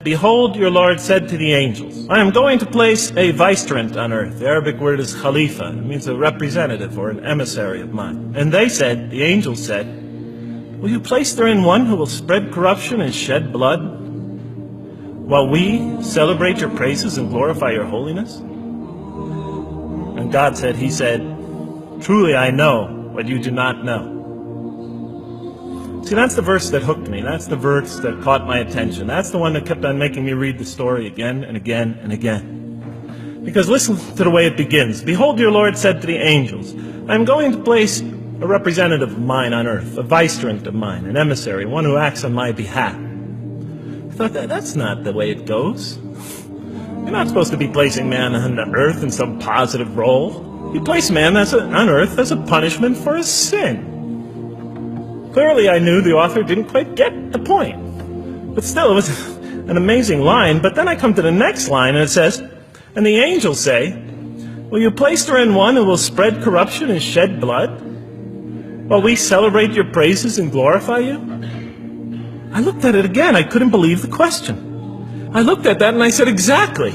Behold, your Lord said to the angels, I am going to place a vicegerent on earth. The Arabic word is khalifa. It means a representative or an emissary of mine. And they said, the angels said, will you place therein one who will spread corruption and shed blood, while we celebrate your praises and glorify your holiness? And God said, he said, truly I know what you do not know. See, that's the verse that hooked me. That's the verse that caught my attention. That's the one that kept on making me read the story again and again and again. Because listen to the way it begins. Behold, your Lord said to the angels, I am going to place a representative of mine on earth, a vicegerent of mine, an emissary, one who acts on my behalf. I thought, that's not the way it goes. You're not supposed to be placing man on the earth in some positive role. You place man on earth as a punishment for his sin. Clearly, I knew the author didn't quite get the point. But still, it was an amazing line. But then I come to the next line, and it says, and the angels say, will you place therein one who will spread corruption and shed blood, while we celebrate your praises and glorify you? I looked at it again. I couldn't believe the question. I looked at that and I said, exactly.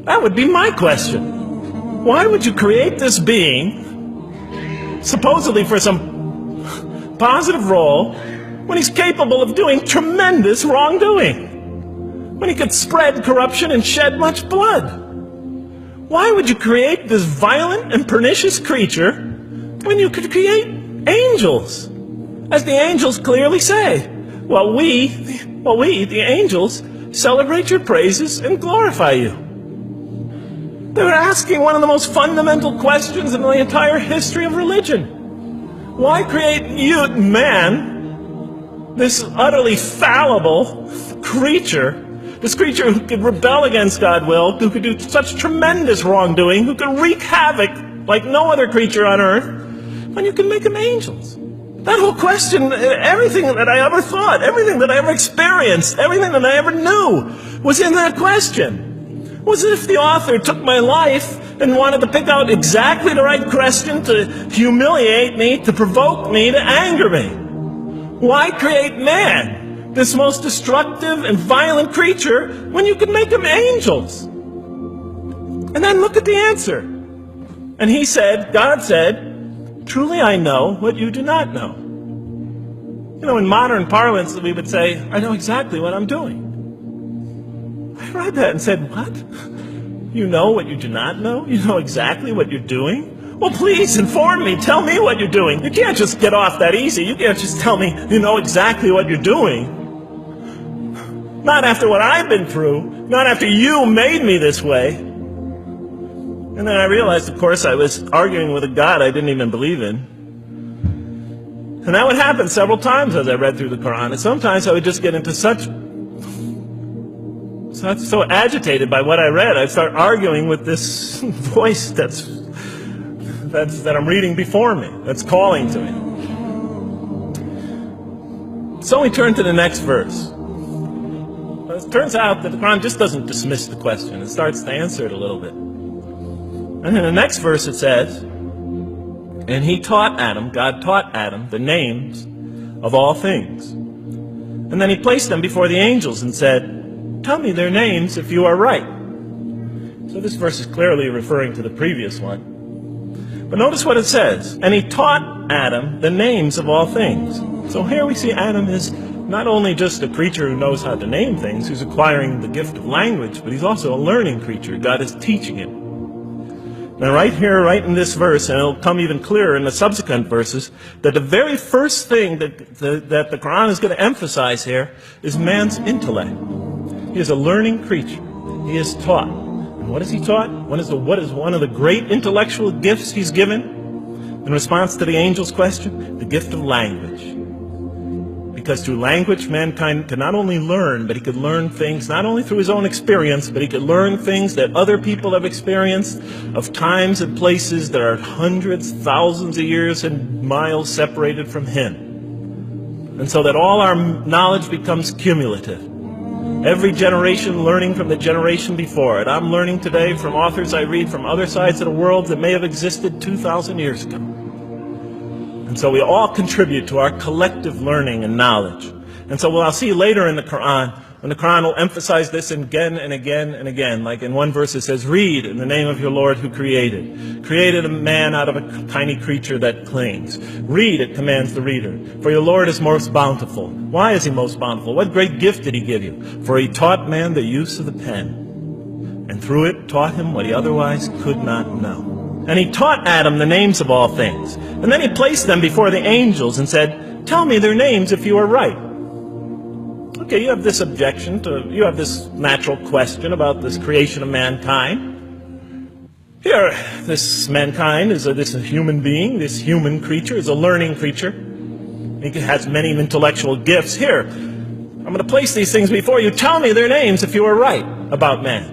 That would be my question. Why would you create this being, supposedly for some positive role, when he's capable of doing tremendous wrongdoing? When he could spread corruption and shed much blood? Why would you create this violent and pernicious creature when you could create angels? As the angels clearly say, well, we, the angels, celebrate your praises and glorify you. They were asking one of the most fundamental questions in the entire history of religion. Why create you, man, this utterly fallible creature, this creature who could rebel against God's will, who could do such tremendous wrongdoing, who could wreak havoc like no other creature on earth, when you can make them angels? That whole question, everything that I ever thought, everything that I ever experienced, everything that I ever knew was in that question. It was as if the author took my life and wanted to pick out exactly the right question to humiliate me, to provoke me, to anger me. Why create man, this most destructive and violent creature, when you can make them angels? And then look at the answer. And he said, God said, truly I know what you do not know. You know, in modern parlance, we would say, I know exactly what I'm doing. I read that and said, what? You know what you do not know? You know exactly what you're doing? Well, please inform me. Tell me what you're doing. You can't just get off that easy. You can't just tell me you know exactly what you're doing. Not after what I've been through. Not after you made me this way. And then I realized, of course, I was arguing with a God I didn't even believe in. And that would happen several times as I read through the Quran. And sometimes I would just get into so agitated by what I read, I'd start arguing with this voice that I'm reading before me, that's calling to me. So we turn to the next verse. It turns out that the Quran just doesn't dismiss the question. It starts to answer it a little bit. And in the next verse it says, and he taught Adam, God taught Adam, the names of all things. And then he placed them before the angels and said, tell me their names if you are right. So this verse is clearly referring to the previous one. But notice what it says. And he taught Adam the names of all things. So here we see Adam is not only just a creature who knows how to name things, who's acquiring the gift of language, but he's also a learning creature. God is teaching him. Now right here, right in this verse, and it'll come even clearer in the subsequent verses, that the very first thing that the Quran is going to emphasize here is man's intellect. He is a learning creature. He is taught. And what is he taught? What is one of the great intellectual gifts he's given in response to the angel's question? The gift of language. Because through language, mankind can not only learn, but he could learn things not only through his own experience, but he could learn things that other people have experienced of times and places that are hundreds, thousands of years and miles separated from him. And so that all our knowledge becomes cumulative. Every generation learning from the generation before it. I'm learning today from authors I read from other sides of the world that may have existed 2,000 years ago. And so we all contribute to our collective learning and knowledge. And so what I'll see later in the Quran, And the Quran will emphasize this again and again and again. Like in one verse it says, read in the name of your Lord who created a man out of a tiny creature that clings. Read, it commands the reader. For your Lord is most bountiful. Why is he most bountiful? What great gift did he give you? For he taught man the use of the pen, and through it taught him what he otherwise could not know. And he taught Adam the names of all things. And then he placed them before the angels and said, tell me their names if you are right. Okay, you have this you have this natural question about this creation of mankind. Here, this mankind is this human being, this human creature is a learning creature. He has many intellectual gifts. Here, I'm going to place these things before you. Tell me their names if you are right about man.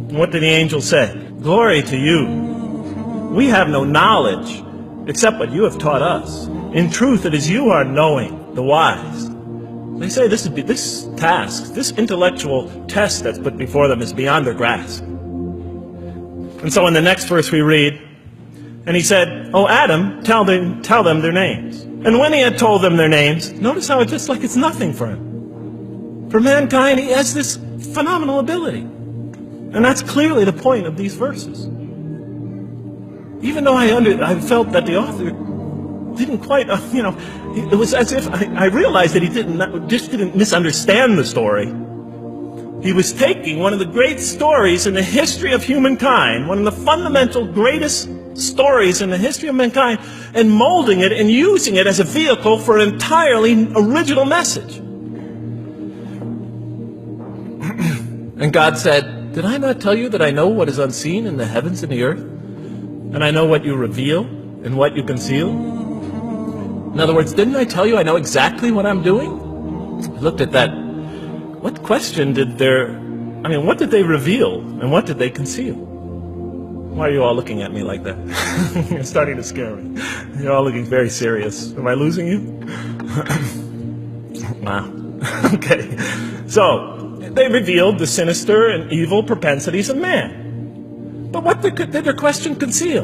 And what did the angel say? Glory to you. We have no knowledge except what you have taught us. In truth, it is you who are knowing, the wise. They say this task, this intellectual test that's put before them is beyond their grasp. And so in the next verse we read, and he said, "O Adam, tell them their names." And when he had told them their names, notice how it's just like it's nothing for him. For mankind, he has this phenomenal ability. And that's clearly the point of these verses. Even though I felt that the author didn't quite, it was as if I realized that he didn't misunderstand the story. He was taking one of the great stories in the history of humankind, one of the fundamental greatest stories in the history of mankind, and molding it and using it as a vehicle for an entirely original message. And God said, did I not tell you that I know what is unseen in the heavens and the earth? And I know what you reveal and what you conceal? In other words, didn't I tell you I know exactly what I'm doing? I looked at that. What question what did they reveal and what did they conceal? Why are you all looking at me like that? You're starting to scare me. You're all looking very serious. Am I losing you? Wow. Okay. So, they revealed the sinister and evil propensities of man. But what did their question conceal?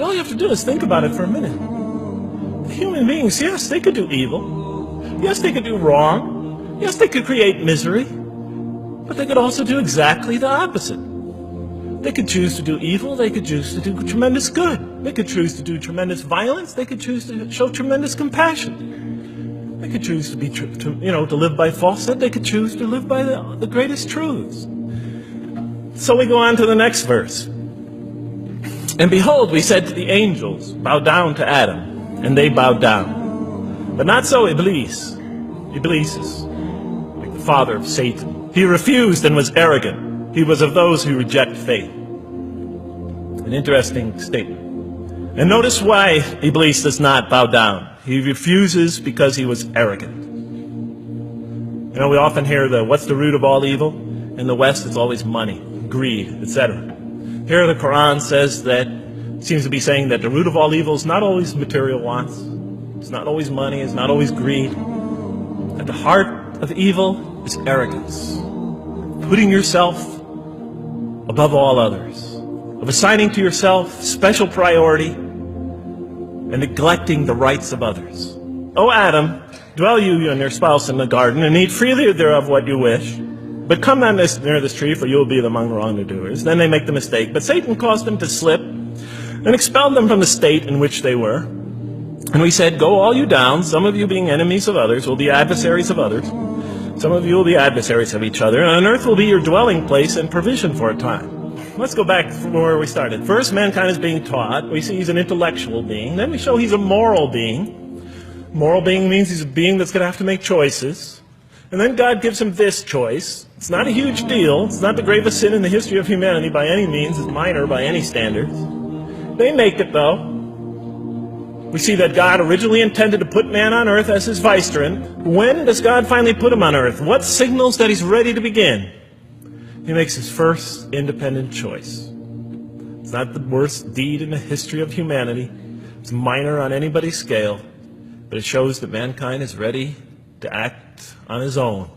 All you have to do is think about it for a minute. The human beings, yes, they could do evil. Yes, they could do wrong. Yes, they could create misery. But they could also do exactly the opposite. They could choose to do evil. They could choose to do tremendous good. They could choose to do tremendous violence. They could choose to show tremendous compassion. They could choose to live by falsehood. They could choose to live by the greatest truths. So we go on to the next verse. And behold, we said to the angels, bow down to Adam, and they bowed down. But not so Iblis. Iblis is like the father of Satan. He refused and was arrogant. He was of those who reject faith. An interesting statement. And notice why Iblis does not bow down. He refuses because he was arrogant. We often hear what's the root of all evil? In the West, it's always money, greed, etc. Here the Quran says seems to be saying that the root of all evil is not always material wants. It's not always money, it's not always greed. At the heart of evil is arrogance. Putting yourself above all others. Of assigning to yourself special priority and neglecting the rights of others. O Adam, dwell you and your spouse in the garden and eat freely thereof what you wish. But come not near this tree, for you will be among wrongdoers. Then they make the mistake. But Satan caused them to slip and expelled them from the state in which they were. And we said, go all you down, some of you being enemies of others, will be adversaries of others. Some of you will be adversaries of each other. And on earth will be your dwelling place and provision for a time. Let's go back from where we started. First, mankind is being taught. We see he's an intellectual being. Then we show he's a moral being. Moral being means he's a being that's going to have to make choices. And then God gives him this choice. It's not a huge deal. It's not the gravest sin in the history of humanity by any means. It's minor by any standards. They make it, though. We see that God originally intended to put man on earth as his vicegerent. When does God finally put him on earth? What signals that he's ready to begin? He makes his first independent choice. It's not the worst deed in the history of humanity. It's minor on anybody's scale. But it shows that mankind is ready to act on his own.